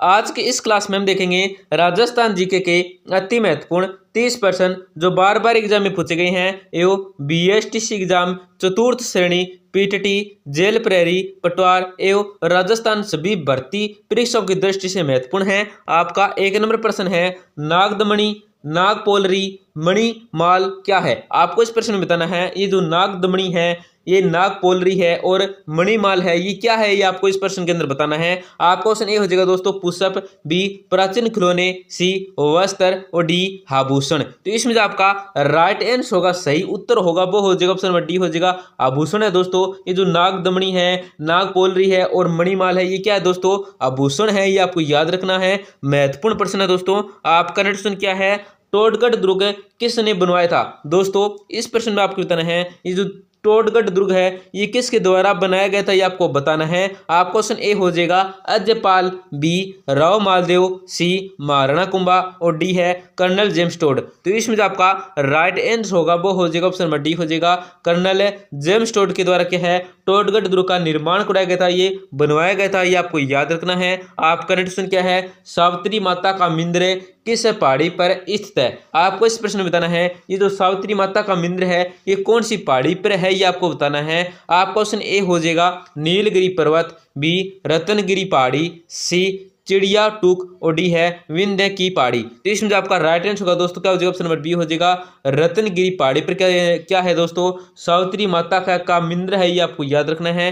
आज के इस क्लास में हम देखेंगे राजस्थान जीके के अति महत्वपूर्ण 30 प्रश्न जो बार बार एग्जाम में पूछे गए हैं एवं बीएसटीसी एग्जाम चतुर्थ श्रेणी पीटीटी जेल प्रहरी पटवार एवं राजस्थान सभी भर्ती परीक्षाओं की दृष्टि से महत्वपूर्ण है। आपका 1 नंबर प्रश्न है नागदमणि नागपोलरी मणिमाल क्या है। आपको इस प्रश्न में बताना है ये जो नागदमणि है ये नागपोलरी है और मणिमाल है ये क्या है, ये आपको इस प्रश्न के अंदर बताना है। आपका क्वेश्चन ए हो जाएगा दोस्तों पुष्प, बी प्राचीन खिलौने, सी वस्त्र और डी आभूषण। तो इसमें जो आपका राइट आंसर होगा सही उत्तर होगा वो हो जाएगा ऑप्शन नंबर डी हो जाएगा आभूषण है दोस्तों। ये जो नागदमणि है नागपोलरी है और मणिमाल है ये क्या है दोस्तों आभूषण है, ये आपको याद रखना है। महत्वपूर्ण प्रश्न है दोस्तों। आपका नेक्स्ट क्वेश्चन क्या है टोडगढ़ दुर्ग किसने बनवाया था। दोस्तों इस प्रश्न में आपको बताना है ये जो टोडगढ़ दुर्ग है ये किसके द्वारा बनाया गया था ये आपको बताना है। आप क्वेश्चन ए हो जाएगा अजयपाल, बी राव मालदेव, सी महाराणा कुंभा और डी है कर्नल जेम्स टोड। तो इसमें जो आपका राइट आंसर होगा वो हो जाएगा ऑप्शन नंबर डी हो जाएगा कर्नल जेम्स टोड के द्वारा क्या है टोडगढ़ दुर्ग का निर्माण कराया गया था, ये बनवाया गया था, ये आपको याद रखना है। आपका नेक्स्ट क्वेश्चन क्या है सावित्री माता का मंदिर किस पहाड़ी पर स्थित है। आपको इस प्रश्न में बताना है ये जो सावित्री माता का मंदिर है ये कौन सी पहाड़ी पर है ये आपको बताना है। आपका क्वेश्चन ए हो जाएगा नीलगिरी पर्वत, बी रतनगिरी पहाड़ी, सी चिड़िया टूक और डी है विंध्य की पहाड़ी। तो इसमें जो आपका राइट आंसर होगा दोस्तों क्या हो जाएगा ऑप्शन नंबर बी हो जाएगा रतनगिरी पहाड़ी पर क्या है दोस्तों सावित्री माता का मंदिर है, ये आपको याद रखना है।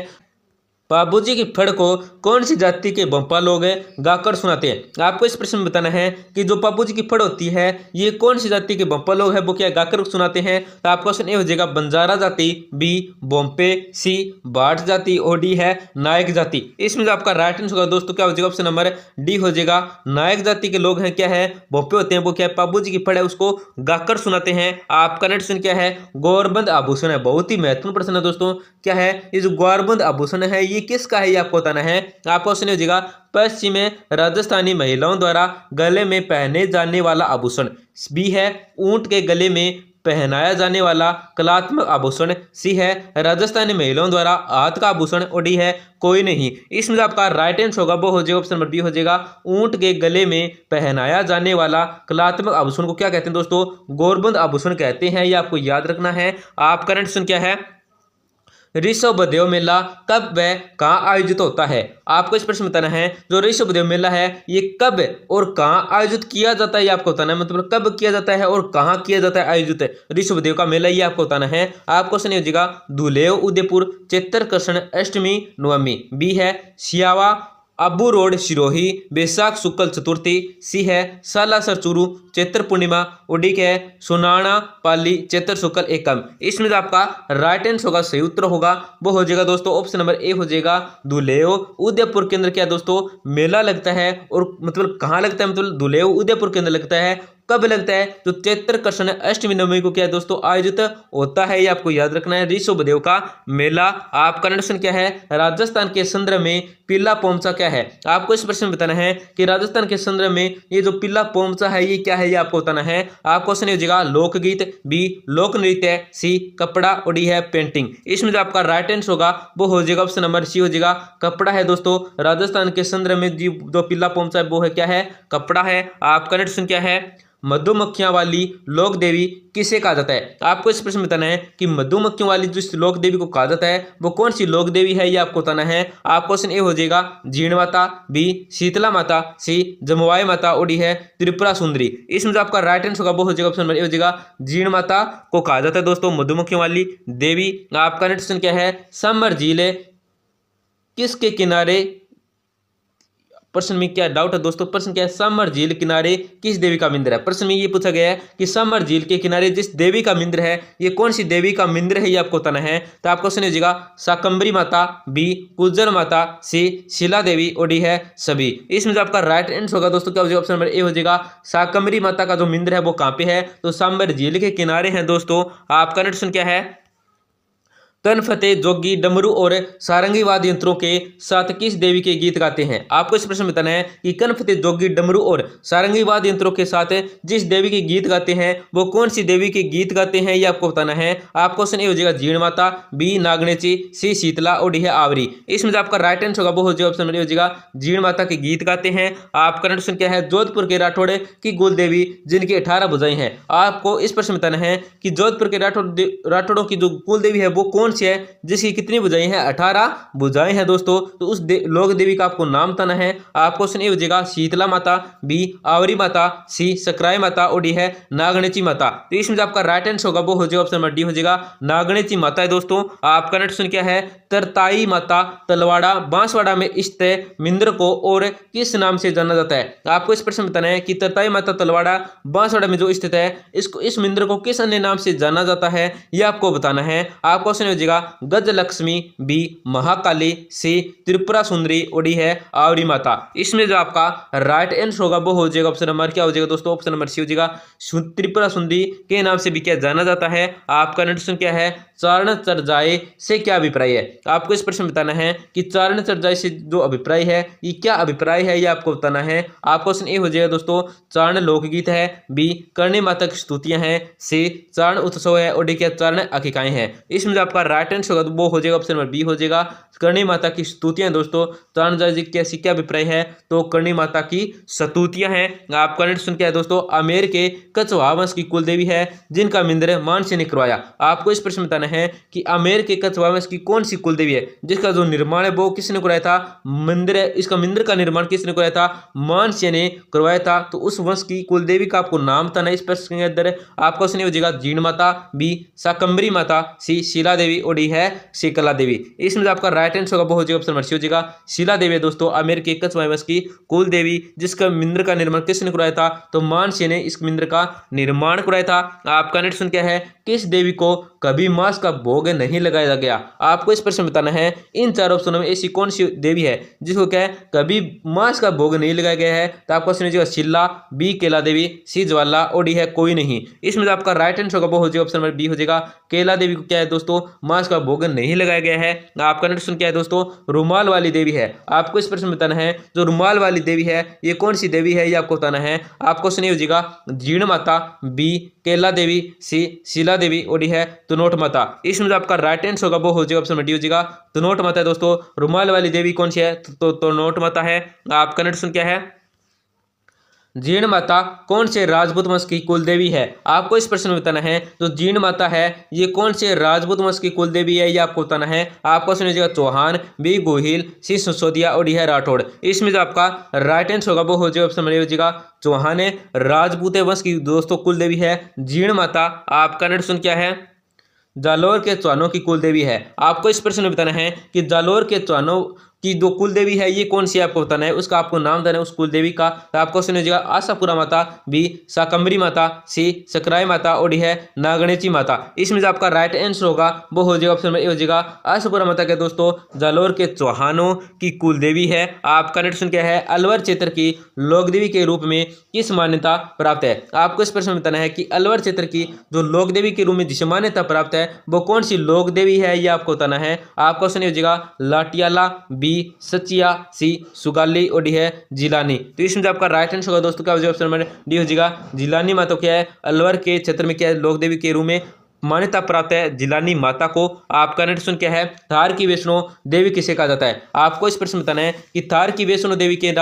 बाबूजी की फड़ को कौन सी जाति के भोंपा लोग गाकर सुनाते हैं। आपको इस प्रश्न में बताना है कि जो बाबूजी की फड़ होती है ये कौन सी जाति के भोंपा लोग हैं वो क्या गाकर सुनाते हैं। तो आपका क्वेश्चन ए हो जाएगा बंजारा जाति, बी भोंपे, सी भाट जाति और डी है नायक जाति। इसमें जो आपका राइट आंसर होगा दोस्तों क्या हो जाएगा ऑप्शन नंबर डी हो जाएगा नायक जाति के लोग हैं क्या है भोंपे होते हैं वो क्या है बाबूजी की फड़ है उसको गाकर सुनाते हैं। आपका नेक्स्ट क्वेश्चन क्या है गौरबंद आभूषण है, बहुत ही महत्वपूर्ण प्रश्न है दोस्तों। क्या है ये जो गौरबंद आभूषण है ये किसका है ये आपको बताना है। आपका क्वेश्चन हो जाएगा पश्चिम राजस्थानी महिलाओं द्वारा गले में पहने जाने वाला आभूषण, बी है ऊंट के गले में पहनाया जाने वाला कलात्मक आभूषण, सी है राजस्थानी महिलाओं द्वारा हाथ का आभूषण और डी है कोई नहीं। इसमें आपका राइट आंसर होगा वो हो जाएगा ऑप्शन नंबर बी हो जाएगा ऊंट के गले में पहनाया जाने वाला कलात्मक आभूषण को क्या कहते हैं दोस्तों गौरबंद आभूषण कहते हैं, ये आपको याद रखना है। आपका नेक्स्ट क्वेश्चन क्या है ऋषभदेव मेला कब व कहाँ आयोजित होता है। आपको इस प्रश्न में बताना है जो ऋषभदेव मेला है ये कब और कहाँ आयोजित किया जाता है ये आपको बताना है, मतलब कब किया जाता है और कहाँ किया जाता है आयोजित ऋषभदेव का मेला ये आपको बताना है। आपको क्वेश्चन हो जाएगा धुलेव उदयपुर चैत्र कृष्ण अष्टमी नवमी, बी है सियावा अबू रोड सिरोही बैसाख शुक्ल चतुर्थी, सी है सालासर चूरू चैत्र पूर्णिमा और डी है सोनाणा पाली चैत्र शुक्ल एकम। इसमें जो आपका राइट आंसर होगा सही उत्तर होगा वो हो जाएगा दोस्तों ऑप्शन नंबर ए हो जाएगा धुलेव उदयपुर के अंदर क्या दोस्तों मेला लगता है और मतलब कहाँ लगता है मतलब धुलेव उदयपुर के अंदर लगता है। कब लगता है तो चैत्र कृष्ण अष्टमी नवमी को क्या है दोस्तों आयोजित होता है, ये आपको याद रखना है ऋषभदेव का मेला। आपका प्रश्न क्या है राजस्थान के संदर्भ में पीला पोमचा क्या है। आपको इस प्रश्न में बताना है कि राजस्थान के संदर्भ में ये जो पीला पोमचा है ये क्या है ये आपको बताना है। आपको क्वेश्चन हो जाएगा लोकगीत, बी लोक नृत्य, सी कपड़ा और डी है पेंटिंग। इसमें जो आपका राइट आंसर होगा वो हो जाएगा ऑप्शन नंबर सी हो जाएगा कपड़ा है दोस्तों। राजस्थान के संदर्भ में जो पीला पोमचा है वो है क्या है कपड़ा है। आपका नेक्स्ट क्या है मधुमक्खियां वाली लोक देवी किसे कहा जाता है। आपको इस प्रश्न में बताना है कि मधुमक्खियों वाली जो लोक देवी को कहा जाता है वो कौन सी लोक देवी है ये आपको बताना है। आप क्वेश्चन ए हो जाएगा जीण माता, बी शीतला माता, सी जमुआई माता और डी है त्रिपुरा सुंदरी। इसमें जो आपका राइट आंसर होगा वो हो जाएगा ऑप्शन नंबर ए हो जाएगा जीण माता को कहा जाता है दोस्तों मधुमक्खियों वाली देवी। आपका नेक्स्ट क्वेश्चन क्या है समर झील किसके किनारे। प्रश्न में क्या डाउट है दोस्तों, प्रश्न क्या है समर झील किनारे किस देवी का मंदिर है। प्रश्न में ये पूछा गया है कि समर झील के किनारे जिस देवी का मंदिर है ये कौन सी देवी का मंदिर है ये आपको बताना है। तो आपको क्वेश्चन हो जाएगा शाकंभरी माता, बी गुज्जर माता, सी शिला देवी और डी है सभी। इसमें जो आपका राइट आंसर होगा दोस्तों क्या हो जाएगा ऑप्शन नंबर ए हो जाएगा शाकंभरी माता का जो मंदिर है वो कहाँ पे है तो समर झील के किनारे है दोस्तों। आपका नेक्स्ट क्या है तन फतेह, जोगी, डमरू और सारंगी वाद्य यंत्रों के साथ किस देवी के गीत गाते हैं? आपको इस प्रश्न में बताना है कि कन फतेह, जोगी, डमरू और सारंगी वाद्य यंत्रों के साथ जिस देवी के गीत गाते हैं वो कौन सी देवी के गीत गाते हैं, ये आपको बताना है। आप क्वेश्चन ए हो जाएगा जीण माता, बी नागणेची, सी शीतला और डी है आवरी। इसमें जो आपका राइट आंसर होगा वो हो जाएगा ऑप्शन ए हो जाएगा जीण माता के गीत गाते हैं। आप करंट क्वेश्चन क्या है, जोधपुर के राठौड़ की कुल देवी जिनकी 18 भुजाएं हैं। आपको इस प्रश्न में बताना है कि जोधपुर के राठौड़ों की जो कुल देवी है वो कौन सी है जिसकी कितनी भुजाएं हैं? 18 भुजाएं हैं दोस्तों। तो उस लोक देवी का आपको नाम बताना है। आप क्वेश्चन ए हो जाएगा शीतला माता, बी आवरी माता, सी सकराय माता और डी है नागणेची माता। तो इसमें जो आपका राइट आंसर होगा वो हो जाएगा ऑप्शन नंबर डी हो जाएगा नागणेची माता है दोस्तों। आपका नेक्स्ट क्वेश्चन क्या है, तरताई माता तलवाड़ा बांसवाड़ा में स्थित मंदिर को और किस नाम से जाना जाता है? आपको इस प्रश्न में बताना है कि तरताई माता तलवाड़ा बांसवाड़ा में जो स्थित है इस मंदिर को किस अन्य नाम से जाना जाता है, यह आपको बताना है। आप क्वेश्चन हो जाएगा गजलक्ष्मी, बी महाकाली, सी त्रिपुरा सुंदरी और डी है आवरी माता। इसमें जो आपका राइट आंसर होगा वो हो जाएगा ऑप्शन नंबर क्या हो जाएगा दोस्तों, ऑप्शन नंबर सी हो जाएगा त्रिपुरा सुंदरी के नाम से भी क्या जाना जाता है। आपका नेक्स्ट क्या है, चारण चर्चाए से क्या अभिप्राय है? आपको इस प्रश्न में बताना है कि चारण चर्चाए से जो अभिप्राय है ये क्या अभिप्राय है, ये आपको बताना है। आप क्वेश्चन ए हो जाएगा दोस्तों चारण लोकगीत है, बी करणी माता की स्तुतियां हैं, सी चारण उत्सव है और डी क्या चारण आख्यायिकाएं हैं। इसमें जो आपका राइट आंसर होगा वो हो जाएगा ऑप्शन नंबर बी हो जाएगा करणी माता की स्तुतियां दोस्तों। चारण जी कैसी क्या अभिप्राय है, तो करणी माता की स्तुतियां हैं। आपका नेक्स्ट सुन क्या है दोस्तों, आमेर के कछवाहा वंश की कुल देवी है जिनका मंदिर मानसिंह ने करवाया। आपको इस प्रश्न में बताना है कि आमेर के कछवाहा वंश की कौन सी कुल देवी है जिसका जो निर्माण है वो किसने करवाया था? मंदिर है, इसका मंदिर का निर्माण किसने करवाया था? मानसिंह ने करवाया था। तो उस वंश की कुल देवी का आपको नाम बताना है। इस प्रश्न के अंदर आपका क्वेश्चन हो जाएगा जीण माता, बी शाकंभरी माता, सी शीला देवी और डी है शीतला देवी। इसमें आपका राइट आंसर होगा वो हो जाएगा ऑप्शन नंबर सी हो जाएगा शीला देवी दोस्तों, आमेर के कछवाहा वंश की कुल देवी जिसका मंदिर का निर्माण किसने करवाया था? तो मानसिंह ने इस मंदिर का निर्माण करवाया था। आपका नेक्स्ट क्या है, किस देवी को कभी मांस का भोग नहीं लगाया गया? आपको इस प्रश्न में बताना है इन चार ऑप्शनों में ऐसी कौन सी देवी है जिसको क्या है कभी मांस का भोग नहीं लगाया गया है? तो आपका ऑप्शन हो जाएगा शीला, बी केला देवी, सी ज्वाला और डी है कोई नहीं। इसमें जो आपका राइट आंसर होगा वो हो जाएगा ऑप्शन नंबर बी हो जाएगा केला देवी को क्या है दोस्तों मांस का भोग नहीं लगाया गया है। आपका नेक्स्ट क्या है दोस्तों, रुमाल वाली देवी है। आपको इस प्रश्न में बताना है जो रुमाल वाली देवी है ये कौन सी देवी है, ये आपको बताना है। आपको क्वेश्चन हो जाएगा जीण माता, बी केला देवी, सी शीला देवी और डी है तनोट माता। इसमें जो आपका राइट आंसर होगा वो हो जाएगा ऑप्शन नंबर डी हो जाएगा तनोट माता है दोस्तों। रुमाल वाली देवी कौन सी है? तो तनोट माता है। आपका नेक्स्ट क्या है, जीण माता कौन से राजपूत वंश की कुल देवी है? आपको इस प्रश्न में बताना है जो जीण माता है ये कौन से राजपूत वंश की कुल देवी है, ये आपको बताना है। आपका क्वेश्चन हो जाएगा चौहान, बी गोहिल, सी सिसोदिया और डी है राठौड़। इसमें जो आपका राइट आंसर होगा वो हो जाएगा ऑप्शन नंबर हो जाएगा चौहान राजपूत वंश की दोस्तों कुल देवी है जीण माता। आपका नेक्स्ट क्या है, जालोर के चौहानों की कुल देवी है। आपको इस प्रश्न में बताना है कि जालोर के चौहानों की जो कुल देवी है ये कौन सी है, आपको बताना है। उसका आपको नाम देना है उस कुल देवी का। तो आपको सुन लीजिएगा आशापुरा माता, बी शाकंभरी माता, सी सकराय माता और डी है नागणेची माता। इसमें जो आपका राइट आंसर होगा वो हो जाएगा ऑप्शन नंबर ए हो जाएगा आशापुरा माता के दोस्तों जालोर के चौहानों की कुल देवी है। आपका नेक्स्ट क्या है, अलवर क्षेत्र की लोक देवी के रूप में किस मान्यता प्राप्त है? आपको इस प्रश्न में बताना है कि अलवर क्षेत्र की जो लोक देवी के रूप में जिसे मान्यता प्राप्त है वो कौन सी लोक देवी है, ये आपको बताना है। आपका क्वेश्चन हो जाएगा लाटियाला, बी सचिया, सी सुगाली और डी है जिलानी। तो इसमें जो आपका राइट आंसर होगा दोस्तों क्या हो जाएगा ऑप्शन नंबर डी हो जाएगा जिलानी माता। क्या है, अलवर के क्षेत्र में क्या है लोक देवी के रूप में मान्यता प्राप्त है जिलानी माता को। आपका नेक्स्ट क्या है, थार की वैष्णो देवी किसे कहा जाता है? आपको इस प्रश्न में बताना है कि थार की वैष्णो देवी के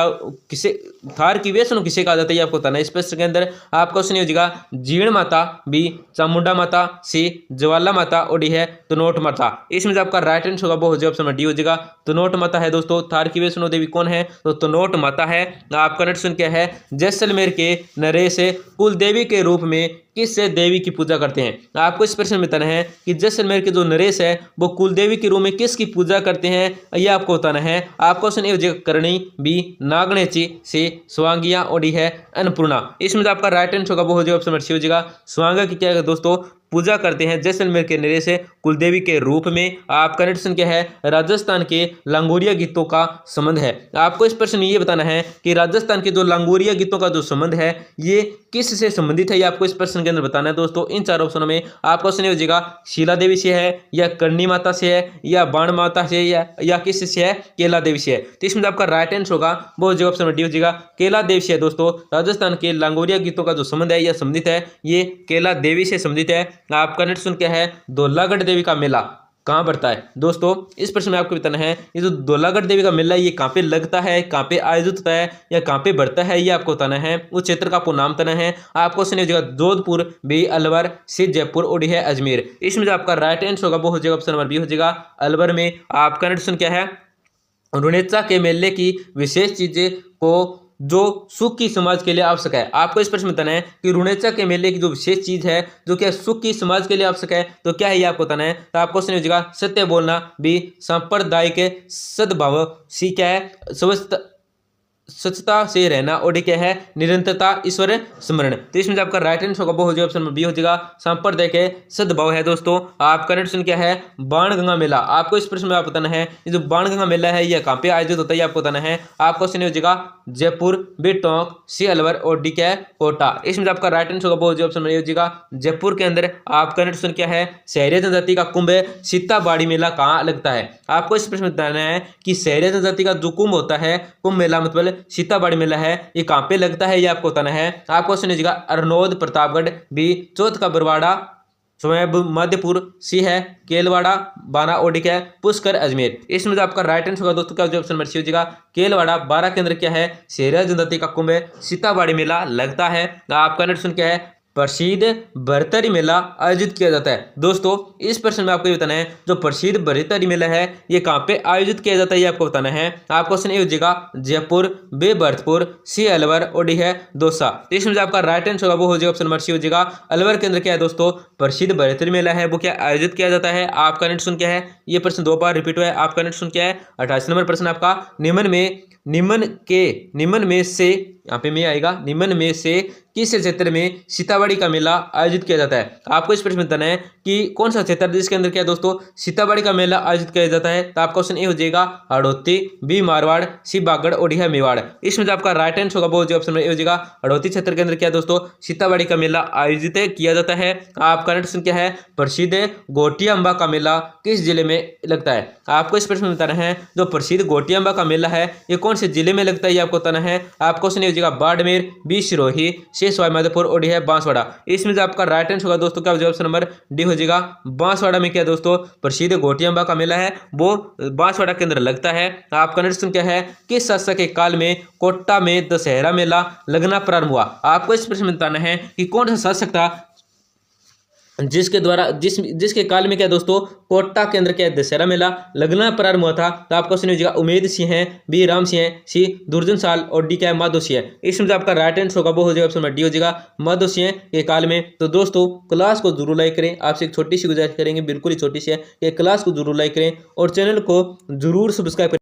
थार की वैष्णो किसे कहा जाता है, ये आपको बताना है। इस प्रश्न के अंदर आपका क्वेश्चन हो जाएगा जीण माता, बी चामुंडा माता, सी ज्वाला माता और डी है तनोट माता। इसमें जो आपका राइट आंसर होगा वो हो जाएगा ऑप्शन नंबर डी हो जाएगा तनोट माता है दोस्तों। थार की वैष्णो देवी कौन है, तो तनोट माता है। आपका नेक्स्ट क्या है, जैसलमेर के नरेश कुल देवी के रूप में किस देवी की पूजा करते हैं? आपको इस प्रश्न में बताना है कि जैसलमेर के जो नरेश है वो कुल देवी के रूप में किसकी पूजा करते हैं, यह आपको बताना है। आपको क्वेश्चन ए हो जाएगा करणी, बी नागणेची, सी स्वांगिया और डी है अन्नपूर्णा। इसमें जो आपका राइट आंसर होगा वो हो जाएगा ऑप्शन नंबर सी हो जाएगा स्वांगा की क्या है दोस्तों पूजा करते हैं जैसलमेर के नरेश कुलदेवी के रूप में। आपका नेक्स्ट प्रश्न क्या है, राजस्थान के लांगोरिया गीतों का संबंध है। आपको इस प्रश्न में ये बताना है कि राजस्थान के जो लांगोरिया गीतों का जो संबंध है ये किससे संबंधित है, ये आपको इस प्रश्न के अंदर बताना है। दोस्तों इन चार ऑप्शनों में आपका ऑप्शन हो जाएगा शीला देवी से है, या करणी माता से है, या बाण माता से, या किससे है, केला देवी से है। तो इसमें आपका राइट आंसर होगा वो जो ऑप्शन डी हो जाएगा केला देवी से है। दोस्तों राजस्थान के लांगोरिया गीतों का जो संबंध है यह संबंधित है, ये केला देवी से संबंधित है। आपका नेक्स्ट प्रश्न क्या है, धौलागढ़ देवी का मेला कहाँ पड़ता है। दोस्तों इस प्रश्न में आपको बताना है ये जो धौलागढ़ देवी का मेला ये कहाँ पे लगता है, कहाँ पे आयोजित होता है, या कहाँ पे बढ़ता है, ये आपको बताना है। उस क्षेत्र का आपको नाम बताना है। आपको सुनिए हो जाएगा जोधपुर, बी अलवर, सी जयपुर और डी है अजमेर। इसमें जो आपका राइट आंसर होगा वो हो जाएगा ऑप्शन नंबर बी हो जाएगा अलवर में। आपका नेक्स्ट क्या है, रुणेचा के मेले की विशेष चीजें को जो सुख की समाज के लिए आवश्यक है। आपको इस प्रश्न में बताना है कि रुणेचा के मेले की जो विशेष चीज है जो क्या सुख की समाज के लिए आवश्यक है, तो क्या है ये आपको बताना है। तो आपको क्वेश्चन हो जाएगा सत्य बोलना, बी सांप्रदायिक सद्भाव, सी क्या है स्वच्छता से रहना, और डी क्या है निरंतरता ईश्वर स्मरण। तो इसमें आपका राइट आंसर होगा वो हो जाएगा ऑप्शन नंबर बी हो जाएगा सांप्रदायिक सद्भाव है। दोस्तों आपका नेक्स्ट क्या है, बाणगंगा मेला। आपको इस प्रश्न में आप बताना है ये जो बाणगंगा मेला है यह कहाँ पे आयोजित होता है, आपको बताना है। आपका क्वेश्चन हो जाएगा जयपुर, बी टोंक, सी अलवर और डी क्या है कोटा। इसमें आपका राइट आंसर होगा वो हो जाएगा ऑप्शन हो जाएगा जयपुर के अंदर। आपका नेक्स्ट क्या है, शहरी जनजाति का कुंभ सीताबाड़ी मेला कहाँ लगता है। आपको इस प्रश्न में बताना है कि शहरी जनजाति का जो कुंभ होता है, कुंभ मेला मतलब सीताबाड़ी मेला है, ये कहाँ पे लगता है ये आपको बताना है। आपको सुनिएगा अरनोद प्रतापगढ़, बी चौथ का बरवाड़ा, स्वयं मध्यपुर, सी है केलवाड़ा, बाना और डी क्या है पुष्कर अजमेर। इसमें जो आपका राइट आंसर होगा दोस्तों क्या जो ऑप्शन नंबर सी हो जाएगा केलवाड़ा। 12 के अंदर क्या है शहरी जनजाति का कुंभ सीताबाड़ी मेला लगता है। आपका नेक्स्ट क्या है, प्रसिद्ध बरतरी मेला आयोजित किया जाता है। दोस्तों इस प्रश्न में आपको ये बताना है जो प्रसिद्ध बरतरी मेला है ये कहाँ पे आयोजित किया जाता है, ये आपको बताना है। आपको क्वेश्चन ये हो जाएगा जयपुर, बी भरतपुर, सी अलवर और डी है दौसा। तो इसमें जो आपका राइट आंसर होगा वो हो जाएगा ऑप्शन नंबर सी हो जाएगा अलवर के अंदर क्या है दोस्तों प्रसिद्ध बरतरी मेला है वो क्या आयोजित किया जाता है। आपका नेक्स्ट क्या है, ये प्रश्न 2 बार रिपीट हुआ है। आपका नेक्स्ट क्या है 28 नंबर प्रश्न आपका, निम्न में से यहाँ पे में आएगा निम्न में से किस क्षेत्र में सीताबाड़ी का मेला आयोजित किया जाता है। आपको इस प्रश्न में बताना है कि कौन सा क्षेत्र जिसके अंदर क्या है दोस्तों सीताबाड़ी का मेला आयोजित किया जाता है। तो आपका क्वेश्चन ए हो जाएगा हड़ौती, बी मारवाड़, सी बागड़ और डी है मेवाड़। इसमें जो आपका राइट आंसर होगा वो ऑप्शन ए हो जाएगा हड़ौती क्षेत्र के अंदर क्या है दोस्तों सीताबाड़ी का मेला आयोजित किया जाता है। आपका नेक्स्ट क्या है, प्रसिद्ध गोटिया अम्बा का मेला किस जिले में लगता है। आपको इस प्रश्न में बताना है जो प्रसिद्ध गोटिया अम्बा का मेला है ये कौन से जिले में लगता है, ये आपको बताना है। आपको क्वेश्चन हो जाएगा बाड़मेर, बी सिरोही, सी सवाई माधोपुर और डी है बांसवाड़ा। इसमें जो आपका राइट आंसर होगा दोस्तों क्या ऑप्शन नंबर डी हो जाएगा बांसवाड़ा में क्या दोस्तों प्रसिद्ध गोटिया अम्बा का मेला है वो बांसवाड़ा के अंदर लगता है। आपका नेक्स्ट क्या है, किस शासक के काल में कोटा में दशहरा मेला लगना प्रारंभ हुआ। आपको इस प्रश्न में बताना है कि कौन सा शासक था जिसके द्वारा जिसके काल में क्या दोस्तों कोटा के अंदर क्या दशहरा मेला लगना प्रारंभ हुआ था। तो आपका क्वेश्चन हो जाएगा उमेद सिंह है, बी राम सिंह है, सी दुर्जन साल और डी क्या है माधो सिंह है। इसमें आपका राइट आंसर होगा वो हो जाएगा ऑप्शन डी हो जाएगा माधो सिंह के काल में। तो दोस्तों क्लास को जरूर लाइक करें, आपसे एक छोटी सी गुजारिश करेंगे बिल्कुल ही छोटी सी है कि क्लास को जरूर लाइक करें और चैनल को जरूर सब्सक्राइब करें।